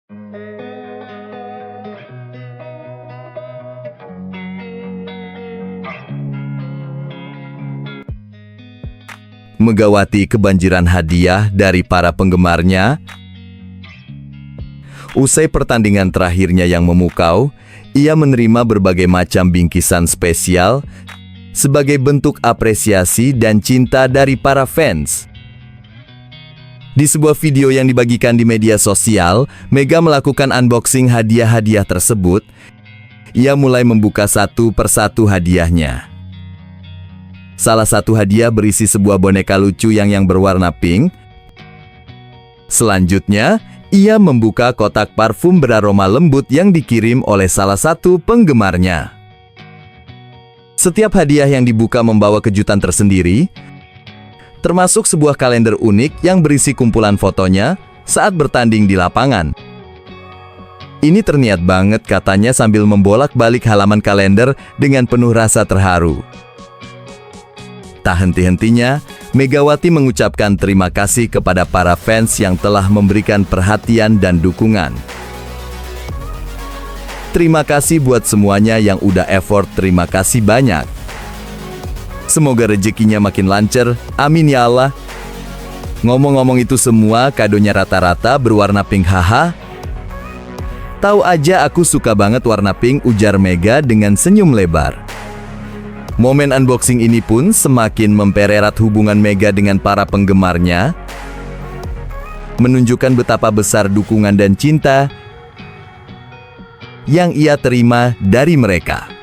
Megawati kebanjiran hadiah dari para penggemarnya. Usai pertandingan terakhirnya yang memukau, ia menerima berbagai macam bingkisan spesial sebagai bentuk apresiasi dan cinta dari para fans. Di sebuah video yang dibagikan di media sosial, Mega melakukan unboxing hadiah-hadiah tersebut. Ia mulai membuka satu persatu hadiahnya. Salah satu hadiah berisi sebuah boneka lucu yang berwarna pink. Selanjutnya, ia membuka kotak parfum beraroma lembut yang dikirim oleh salah satu penggemarnya. Setiap hadiah yang dibuka membawa kejutan tersendiri, termasuk sebuah kalender unik yang berisi kumpulan fotonya saat bertanding di lapangan. Ini terniat banget katanya sambil membolak-balik halaman kalender dengan penuh rasa terharu. Tak henti-hentinya, Megawati mengucapkan terima kasih kepada para fans yang telah memberikan perhatian dan dukungan. Terima kasih buat semuanya yang udah effort, terima kasih banyak. Semoga rezekinya makin lancar, amin ya Allah. Ngomong-ngomong itu semua kadonya rata-rata berwarna pink, haha. Tahu aja aku suka banget warna pink, ujar Mega dengan senyum lebar. Momen unboxing ini pun semakin mempererat hubungan Mega dengan para penggemarnya, menunjukkan betapa besar dukungan dan cinta yang ia terima dari mereka.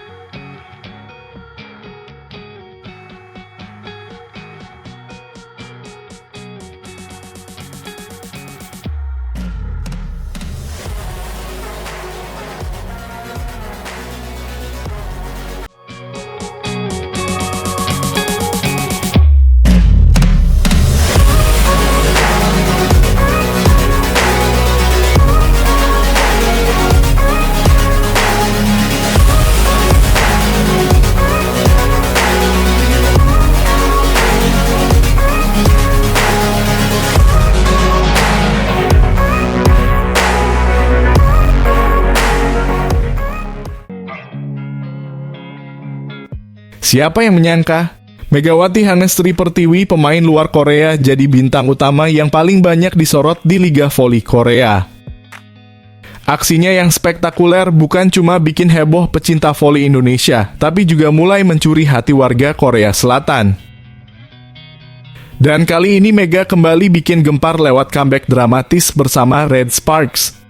Siapa yang menyangka? Megawati Hangestri Pertiwi, pemain luar Korea, jadi bintang utama yang paling banyak disorot di Liga Voli Korea. Aksinya yang spektakuler bukan cuma bikin heboh pecinta voli Indonesia, tapi juga mulai mencuri hati warga Korea Selatan. Dan kali ini Mega kembali bikin gempar lewat comeback dramatis bersama Red Sparks.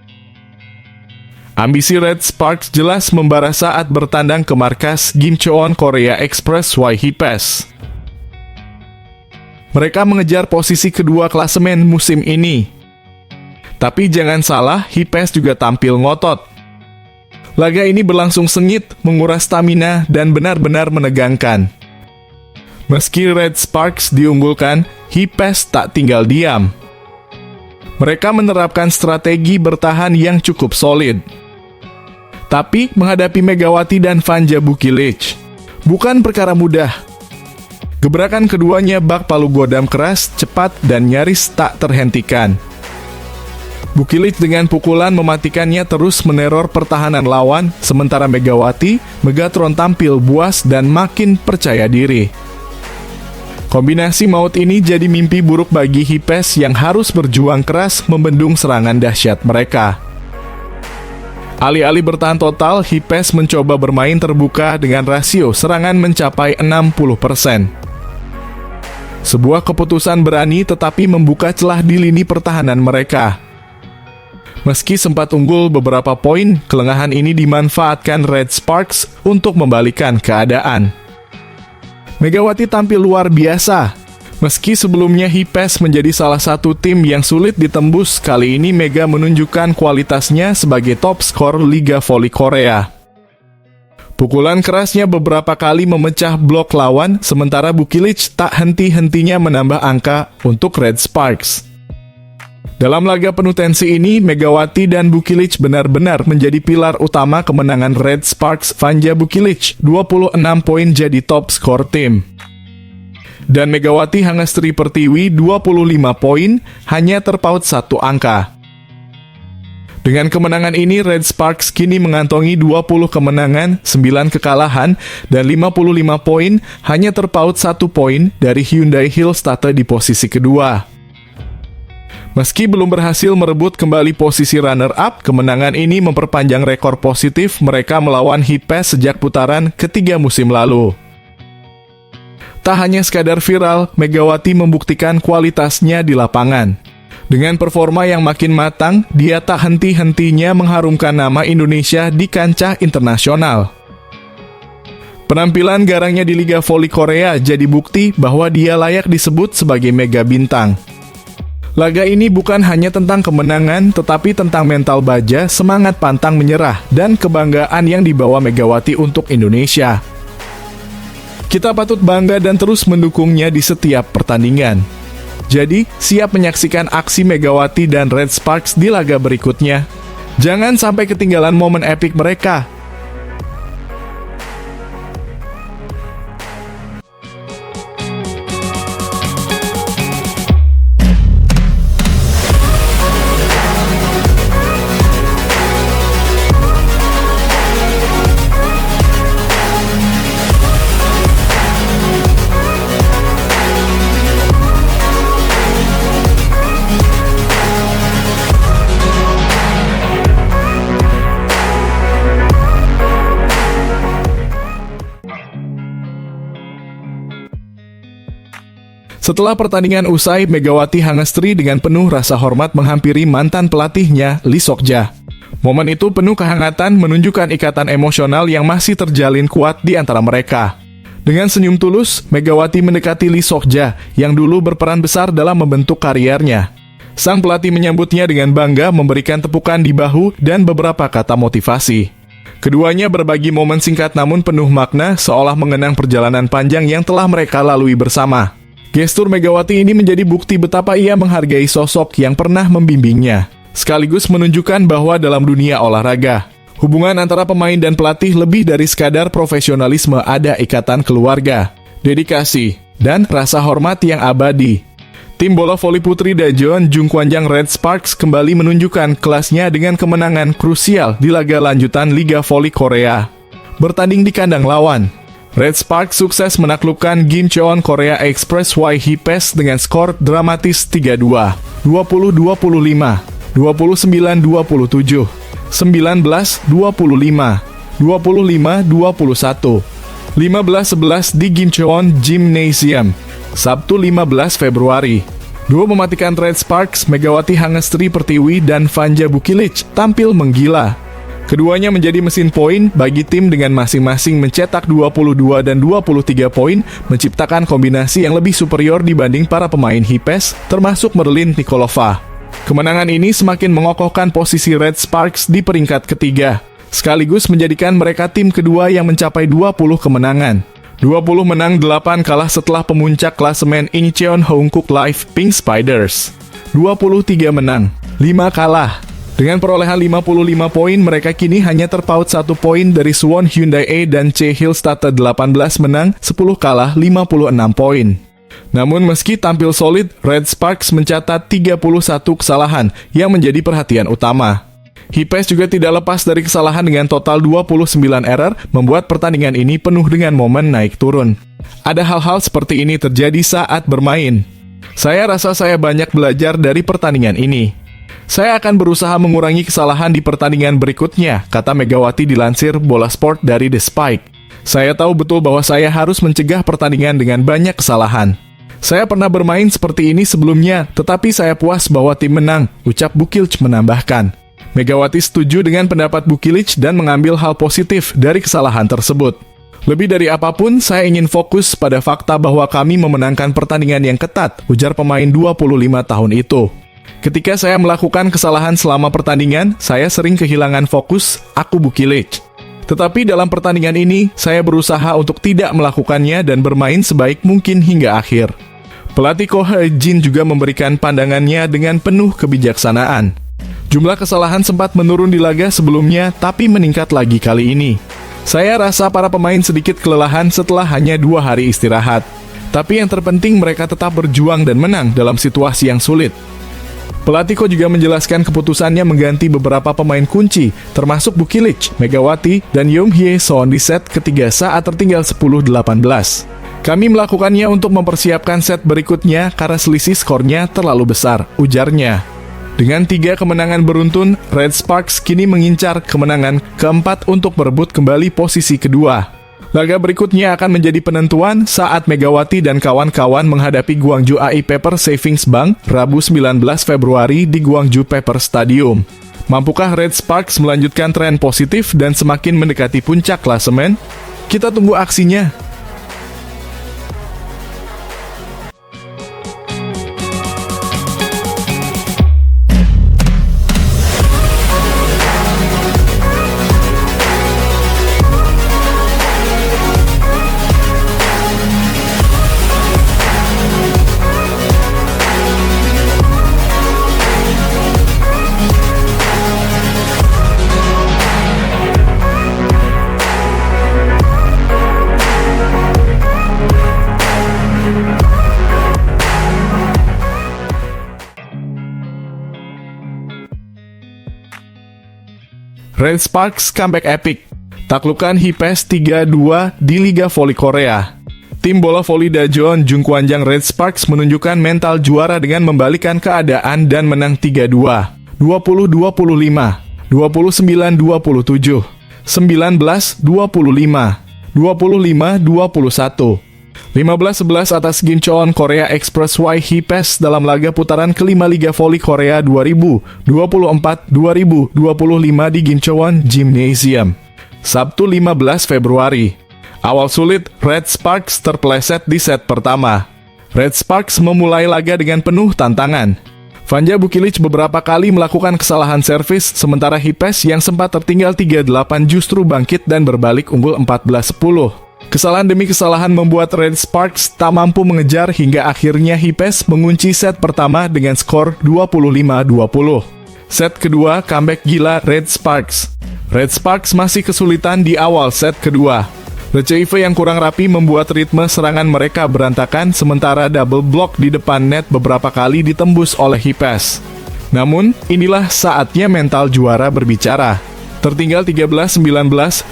Ambisi Red Sparks jelas membara saat bertandang ke markas Gimcheon Korea Express Hipes. Mereka mengejar posisi kedua klasemen musim ini. Tapi jangan salah, Hipes juga tampil ngotot. Laga ini berlangsung sengit, menguras stamina, dan benar-benar menegangkan. Meski Red Sparks diunggulkan, Hipes tak tinggal diam. Mereka menerapkan strategi bertahan yang cukup solid. Tapi menghadapi Megawati dan Vanja Bukilic bukan perkara mudah. Gebrakan keduanya bak palu godam keras, cepat, dan nyaris tak terhentikan. Bukilic dengan pukulan mematikannya terus meneror pertahanan lawan, sementara Megawati, Megatron tampil buas dan makin percaya diri. Kombinasi maut ini jadi mimpi buruk bagi Hipes yang harus berjuang keras membendung serangan dahsyat mereka. Alih-alih bertahan total, Hipes mencoba bermain terbuka dengan rasio serangan mencapai 60%. Sebuah keputusan berani tetapi membuka celah di lini pertahanan mereka. Meski sempat unggul beberapa poin, kelengahan ini dimanfaatkan Red Sparks untuk membalikan keadaan. Megawati tampil luar biasa. Meski sebelumnya Hipes menjadi salah satu tim yang sulit ditembus, kali ini Mega menunjukkan kualitasnya sebagai top skor Liga Voli Korea. Pukulan kerasnya beberapa kali memecah blok lawan, sementara Bukilic tak henti-hentinya menambah angka untuk Red Sparks. Dalam laga penuh tensi ini, Megawati dan Bukilic benar-benar menjadi pilar utama kemenangan Red Sparks. Vanja Bukilic 26 poin jadi top skor tim. Dan Megawati Hangestri Pertiwi 25 poin, hanya terpaut satu angka. Dengan kemenangan ini, Red Sparks kini mengantongi 20 kemenangan, 9 kekalahan, dan 55 poin, hanya terpaut 1 poin dari Hyundai Hillstatter di posisi kedua. Meski belum berhasil merebut kembali posisi runner-up, kemenangan ini memperpanjang rekor positif mereka melawan Hipes sejak putaran ketiga musim lalu. Tak hanya sekadar viral, Megawati membuktikan kualitasnya di lapangan. Dengan performa yang makin matang, dia tak henti-hentinya mengharumkan nama Indonesia di kancah internasional. Penampilan garangnya di Liga Voli Korea jadi bukti bahwa dia layak disebut sebagai mega bintang. Laga ini bukan hanya tentang kemenangan, tetapi tentang mental baja, semangat pantang menyerah, dan kebanggaan yang dibawa Megawati untuk Indonesia. Kita patut bangga dan terus mendukungnya di setiap pertandingan. Jadi, siap menyaksikan aksi Megawati dan Red Sparks di laga berikutnya. Jangan sampai ketinggalan momen epik mereka. Setelah pertandingan usai, Megawati Hangestri dengan penuh rasa hormat menghampiri mantan pelatihnya, Lee Sok-ja. Momen itu penuh kehangatan menunjukkan ikatan emosional yang masih terjalin kuat di antara mereka. Dengan senyum tulus, Megawati mendekati Lee Sok-ja yang dulu berperan besar dalam membentuk kariernya. Sang pelatih menyambutnya dengan bangga, memberikan tepukan di bahu dan beberapa kata motivasi. Keduanya berbagi momen singkat namun penuh makna, seolah mengenang perjalanan panjang yang telah mereka lalui bersama. Gestur Megawati ini menjadi bukti betapa ia menghargai sosok yang pernah membimbingnya, sekaligus menunjukkan bahwa dalam dunia olahraga, hubungan antara pemain dan pelatih lebih dari sekadar profesionalisme, ada ikatan keluarga, dedikasi, dan rasa hormat yang abadi. Tim bola voli putri Daejeon Jungkwanjang Red Sparks kembali menunjukkan kelasnya dengan kemenangan krusial di laga lanjutan Liga Voli Korea. Bertanding di kandang lawan, Red Sparks sukses menaklukkan Gimcheon Korea Express Y Hipes dengan skor dramatis 3-2, 20-25, 29-27, 19-25, 25-21, 15-11 di Gimcheon Gymnasium, Sabtu 15 Februari. Duo mematikan Red Sparks, Megawati Hangestri Pertiwi dan Vanja Bukilic tampil menggila. Keduanya menjadi mesin poin bagi tim dengan masing-masing mencetak 22 dan 23 poin, menciptakan kombinasi yang lebih superior dibanding para pemain Hipes, termasuk Merlin Nikolova. Kemenangan ini semakin mengokohkan posisi Red Sparks di peringkat ketiga, sekaligus menjadikan mereka tim kedua yang mencapai 20 kemenangan. 20 menang 8 kalah setelah pemuncak klasemen Incheon Hongkook Life Pink Spiders. 23 menang, 5 kalah. Dengan perolehan 55 poin, mereka kini hanya terpaut 1 poin dari Suwon Hyundai A dan C Hillstatter 18 menang, 10 kalah, 56 poin. Namun meski tampil solid, Red Sparks mencatat 31 kesalahan yang menjadi perhatian utama. Hipes juga tidak lepas dari kesalahan dengan total 29 error, membuat pertandingan ini penuh dengan momen naik turun. Ada hal-hal seperti ini terjadi saat bermain. Saya rasa saya banyak belajar dari pertandingan ini. Saya akan berusaha mengurangi kesalahan di pertandingan berikutnya, kata Megawati dilansir Bola Sport dari The Spike. Saya tahu betul bahwa saya harus mencegah pertandingan dengan banyak kesalahan. Saya pernah bermain seperti ini sebelumnya, tetapi saya puas bahwa tim menang, ucap Bukilic menambahkan. Megawati setuju dengan pendapat Bukilic dan mengambil hal positif dari kesalahan tersebut. Lebih dari apapun, saya ingin fokus pada fakta bahwa kami memenangkan pertandingan yang ketat, ujar pemain 25 tahun itu. Ketika saya melakukan kesalahan selama pertandingan, saya sering kehilangan fokus, aku Bukilic. Tetapi dalam pertandingan ini, saya berusaha untuk tidak melakukannya dan bermain sebaik mungkin hingga akhir. Pelatih Ko Hae-jin juga memberikan pandangannya dengan penuh kebijaksanaan. Jumlah kesalahan sempat menurun di laga sebelumnya, tapi meningkat lagi kali ini. Saya rasa para pemain sedikit kelelahan setelah hanya 2 hari istirahat. Tapi yang terpenting mereka tetap berjuang dan menang dalam situasi yang sulit. Pelatih Ko juga menjelaskan keputusannya mengganti beberapa pemain kunci, termasuk Bukilic, Megawati, dan Young Hye Son di set ketiga saat tertinggal 10-18. Kami melakukannya untuk mempersiapkan set berikutnya karena selisih skornya terlalu besar, ujarnya. Dengan 3 kemenangan beruntun, Red Sparks kini mengincar kemenangan keempat untuk berebut kembali posisi kedua. Laga berikutnya akan menjadi penentuan saat Megawati dan kawan-kawan menghadapi Gwangju AI Paper Savings Bank Rabu 19 Februari di Gwangju Paper Stadium. Mampukah Red Sparks melanjutkan tren positif dan semakin mendekati puncak klasemen? Kita tunggu aksinya. Red Sparks comeback epic, taklukkan Hipes 3-2 di Liga Voli Korea. Tim bola voli Daejeon Jungkwanjang Red Sparks menunjukkan mental juara dengan membalikan keadaan dan menang 3-2, 20-25, 29-27, 19-25, 25-21. 15-11 atas Gincheon Korea Express Y Hipes dalam laga putaran kelima Liga Voli Korea 2024-2025 di Gincheon Gymnasium. Sabtu 15 Februari. Awal sulit, Red Sparks terpeleset di set pertama. Red Sparks memulai laga dengan penuh tantangan. Vanja Bukilic beberapa kali melakukan kesalahan servis, sementara Hipes yang sempat tertinggal 3-8 justru bangkit dan berbalik unggul 14-10. Kesalahan demi kesalahan membuat Red Sparks tak mampu mengejar hingga akhirnya Hipes mengunci set pertama dengan skor 25-20. Set kedua comeback gila Red Sparks. Red Sparks masih kesulitan di awal set kedua. Receive yang kurang rapi membuat ritme serangan mereka berantakan sementara double block di depan net beberapa kali ditembus oleh Hipes. Namun, inilah saatnya mental juara berbicara. Tertinggal 13-19,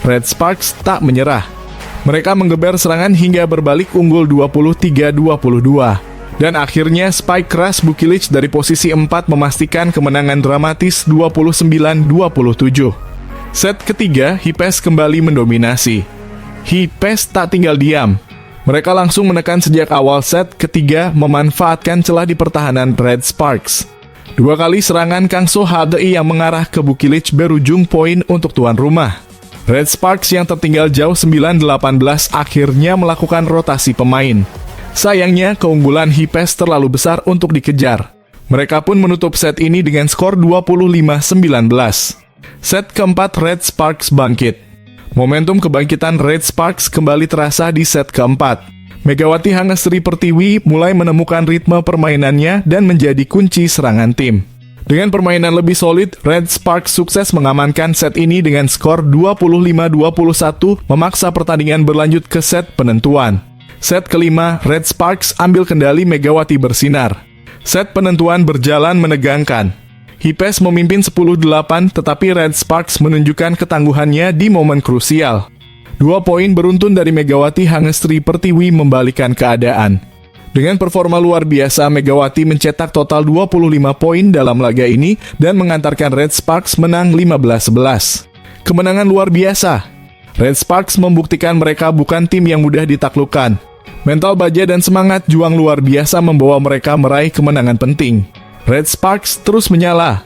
Red Sparks tak menyerah. Mereka menggeber serangan hingga berbalik unggul 23-22. Dan akhirnya spike keras Bukilic dari posisi 4 memastikan kemenangan dramatis 29-27. Set ketiga, Hipes kembali mendominasi. Hipes tak tinggal diam. Mereka langsung menekan sejak awal set ketiga memanfaatkan celah di pertahanan Red Sparks. 2 kali serangan Kang So HDI yang mengarah ke Bukilic berujung poin untuk tuan rumah. Red Sparks yang tertinggal jauh 9-18 akhirnya melakukan rotasi pemain. Sayangnya, keunggulan Hipes terlalu besar untuk dikejar. Mereka pun menutup set ini dengan skor 25-19. Set keempat Red Sparks bangkit. Momentum kebangkitan Red Sparks kembali terasa di set keempat. Megawati Hangestri Pertiwi mulai menemukan ritme permainannya dan menjadi kunci serangan tim. Dengan permainan lebih solid, Red Sparks sukses mengamankan set ini dengan skor 25-21, memaksa pertandingan berlanjut ke set penentuan. Set kelima, Red Sparks ambil kendali, Megawati bersinar. Set penentuan berjalan menegangkan. Hipes memimpin 10-8, tetapi Red Sparks menunjukkan ketangguhannya di momen krusial. 2 poin beruntun dari Megawati Hangestri Pertiwi membalikan keadaan. Dengan performa luar biasa, Megawati mencetak total 25 poin dalam laga ini dan mengantarkan Red Sparks menang 15-11. Kemenangan luar biasa. Red Sparks membuktikan mereka bukan tim yang mudah ditaklukkan. Mental baja dan semangat juang luar biasa membawa mereka meraih kemenangan penting. Red Sparks terus menyala.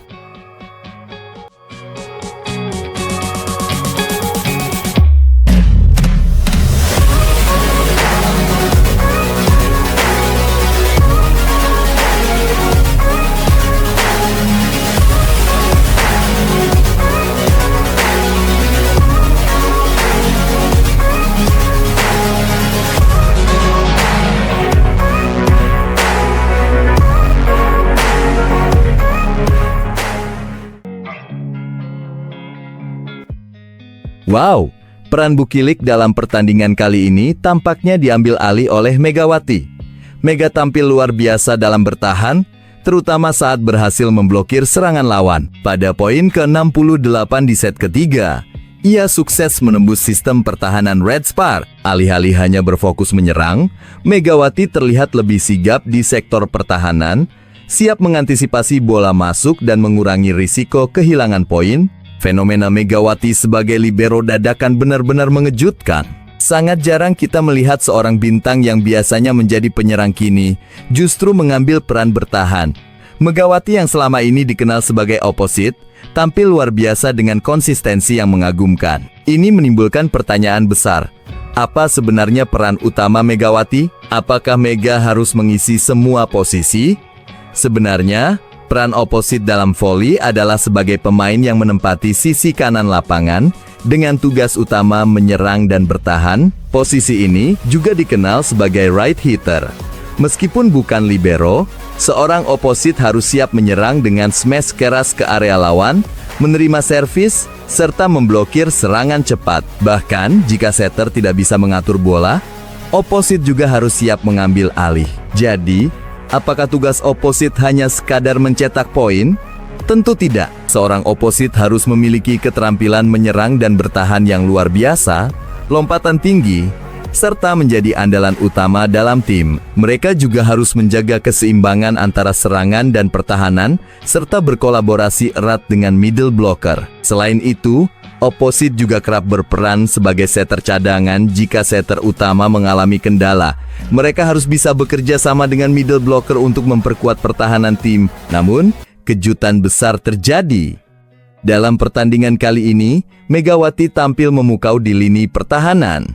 Wow, peran Bukilic dalam pertandingan kali ini tampaknya diambil alih oleh Megawati. Mega tampil luar biasa dalam bertahan, terutama saat berhasil memblokir serangan lawan. Pada poin ke-68 di set ketiga, ia sukses menembus sistem pertahanan Red Spark. Alih-alih hanya berfokus menyerang, Megawati terlihat lebih sigap di sektor pertahanan, siap mengantisipasi bola masuk dan mengurangi risiko kehilangan poin. Fenomena Megawati sebagai libero dadakan benar-benar mengejutkan. Sangat jarang kita melihat seorang bintang yang biasanya menjadi penyerang kini justru mengambil peran bertahan. Megawati yang selama ini dikenal sebagai opposite, tampil luar biasa dengan konsistensi yang mengagumkan. Ini menimbulkan pertanyaan besar. Apa sebenarnya peran utama Megawati? Apakah Mega harus mengisi semua posisi? Sebenarnya, peran opposite dalam voli adalah sebagai pemain yang menempati sisi kanan lapangan dengan tugas utama menyerang dan bertahan. Posisi ini juga dikenal sebagai right hitter. Meskipun bukan libero, seorang opposite harus siap menyerang dengan smash keras ke area lawan, menerima servis, serta memblokir serangan cepat. Bahkan, jika setter tidak bisa mengatur bola, opposite juga harus siap mengambil alih. Jadi, apakah tugas opposite hanya sekadar mencetak poin? Tentu tidak. Seorang opposite harus memiliki keterampilan menyerang dan bertahan yang luar biasa, lompatan tinggi, serta menjadi andalan utama dalam tim. Mereka juga harus menjaga keseimbangan antara serangan dan pertahanan, serta berkolaborasi erat dengan middle blocker. Selain itu, opposite juga kerap berperan sebagai setter cadangan jika setter utama mengalami kendala. Mereka harus bisa bekerja sama dengan middle blocker untuk memperkuat pertahanan tim. Namun, kejutan besar terjadi. Dalam pertandingan kali ini, Megawati tampil memukau di lini pertahanan.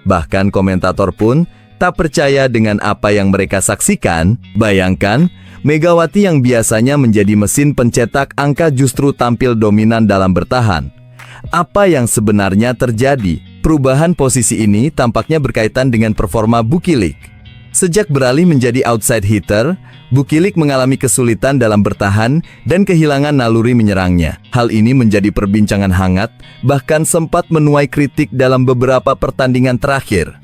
Bahkan komentator pun tak percaya dengan apa yang mereka saksikan. Bayangkan, Megawati yang biasanya menjadi mesin pencetak angka justru tampil dominan dalam bertahan. Apa yang sebenarnya terjadi? Perubahan posisi ini tampaknya berkaitan dengan performa Bukilik. Sejak beralih menjadi outside hitter, Bukilik mengalami kesulitan dalam bertahan dan kehilangan naluri menyerangnya. Hal ini menjadi perbincangan hangat, bahkan sempat menuai kritik dalam beberapa pertandingan terakhir.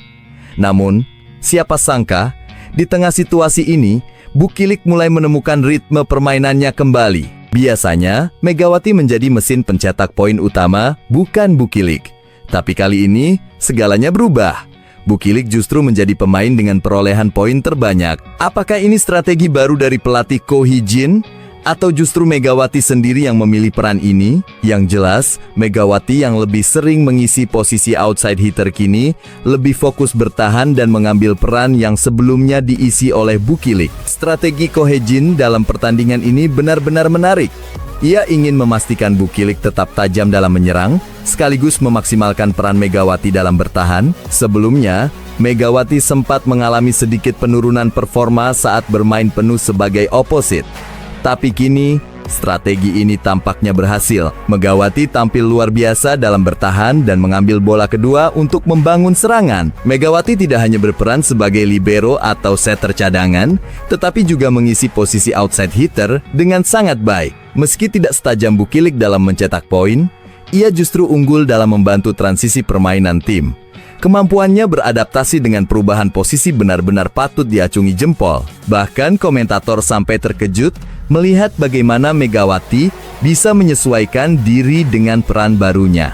Namun, siapa sangka, di tengah situasi ini, Bukilik mulai menemukan ritme permainannya kembali. Biasanya, Megawati menjadi mesin pencetak poin utama, bukan Bukilik. Tapi kali ini, segalanya berubah. Bukilik justru menjadi pemain dengan perolehan poin terbanyak. Apakah ini strategi baru dari pelatih Ko Hee-jin? Atau justru Megawati sendiri yang memilih peran ini? Yang jelas, Megawati yang lebih sering mengisi posisi outside hitter kini, lebih fokus bertahan dan mengambil peran yang sebelumnya diisi oleh Bukilik. Strategi Ko Hee-jin dalam pertandingan ini benar-benar menarik. Ia ingin memastikan Bukilik tetap tajam dalam menyerang, sekaligus memaksimalkan peran Megawati dalam bertahan. Sebelumnya, Megawati sempat mengalami sedikit penurunan performa saat bermain penuh sebagai opposite. Tapi kini, strategi ini tampaknya berhasil. Megawati tampil luar biasa dalam bertahan dan mengambil bola kedua untuk membangun serangan. Megawati tidak hanya berperan sebagai libero atau setter cadangan, tetapi juga mengisi posisi outside hitter dengan sangat baik. Meski tidak setajam Bukilik dalam mencetak poin, ia justru unggul dalam membantu transisi permainan tim. Kemampuannya beradaptasi dengan perubahan posisi benar-benar patut diacungi jempol. Bahkan komentator sampai terkejut melihat bagaimana Megawati bisa menyesuaikan diri dengan peran barunya.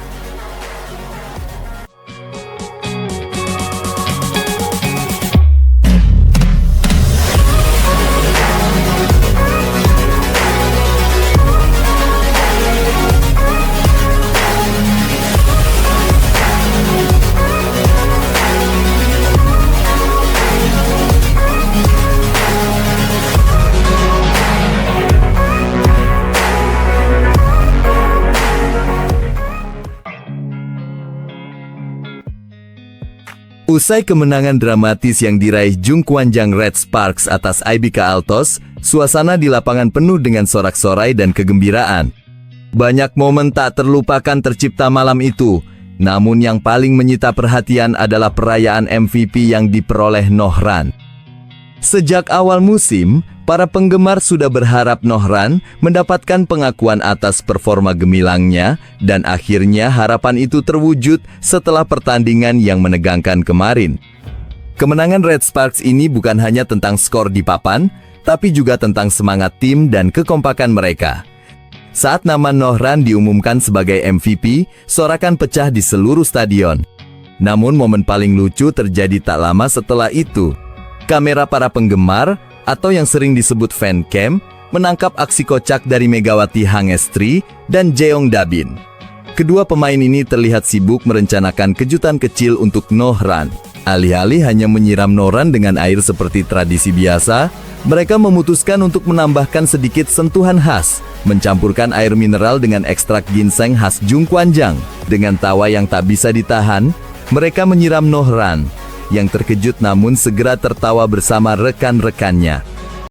Usai kemenangan dramatis yang diraih Jung Kwanjang Red Sparks atas IBK Altos, suasana di lapangan penuh dengan sorak-sorai dan kegembiraan. Banyak momen tak terlupakan tercipta malam itu, namun yang paling menyita perhatian adalah perayaan MVP yang diperoleh Nohran. Sejak awal musim, para penggemar sudah berharap Nohran mendapatkan pengakuan atas performa gemilangnya, dan akhirnya harapan itu terwujud setelah pertandingan yang menegangkan kemarin. Kemenangan Red Sparks ini bukan hanya tentang skor di papan, tapi juga tentang semangat tim dan kekompakan mereka. Saat nama Nohran diumumkan sebagai MVP, sorakan pecah di seluruh stadion. Namun momen paling lucu terjadi tak lama setelah itu. Kamera para penggemar, atau yang sering disebut fancam, menangkap aksi kocak dari Megawati Hangestri dan Jeong Dabin. Kedua pemain ini terlihat sibuk merencanakan kejutan kecil untuk Nohran. Alih-alih hanya menyiram Nohran dengan air seperti tradisi biasa, mereka memutuskan untuk menambahkan sedikit sentuhan khas, mencampurkan air mineral dengan ekstrak ginseng khas Jungkwanjang. Dengan tawa yang tak bisa ditahan, mereka menyiram Nohran, yang terkejut namun segera tertawa bersama rekan-rekannya.